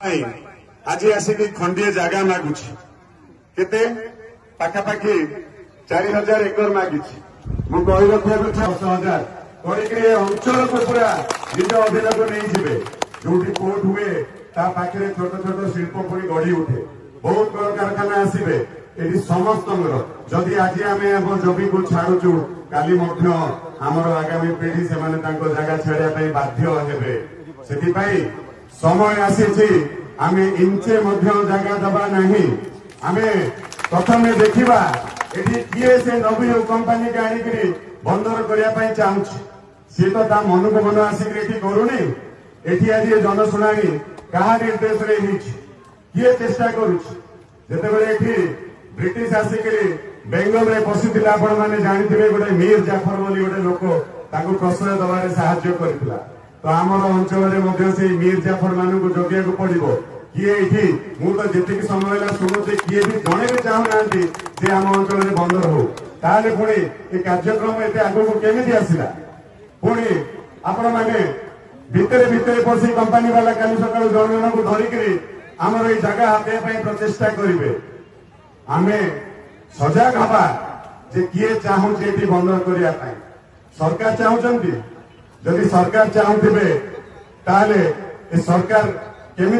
आज आसिक खंडे जगह मागुच केते पाखापाखि 4000 एकर मागी मुझे रखा 10,000 कर अंचल को पूरा निज अधीन को नहीं जीवे जो पोर्ट हुए पाखे छोट छोट शिल्प पुणी गढ़ी उठे बहुत कल कारखाना आसवे ये समस्त जदि आज आम जबी को छाड़ुचु काली आमर आगामी पीढ़ी से जगह छाड़ा बाध्य हेबे से समय आसी आम इंचे जगह दबा नहीं आम प्रथम देखा ये किए से नवीन कंपानी के आणिक बंदर करने चाहूँ सी तो मन को मन आसिक करूनी एटी आज जनशुणा क्या निर्देश किए चेष्टा करुचे ब्रिटिश आसिक बेंगल में पशि आपण मैंने जानते गोटे मीर जाफर बोली गोटे लोक प्रश्रय दबार साहाय्य करता तो आमर अंचल से मीर जाफर मान को जगिया पड़ो किए ये मुझे जी समय शुणुचे किए भी जड़े भी चाहूना जे आम अंचल बंदर हो ताले पुणी ये कार्यक्रम एत आग को केमी आसला पुणी आपण मैंने भितर भितर पशि कंपानी वाला कल सका जन जन को धरिक आमर ये जगह हाथाई प्रचेषा करेंगे आम सजग हवा जे किए चाहूचे ये बंदर करने सरकार चाहते जदि सरकार चाहूबे ताले सरकार केमी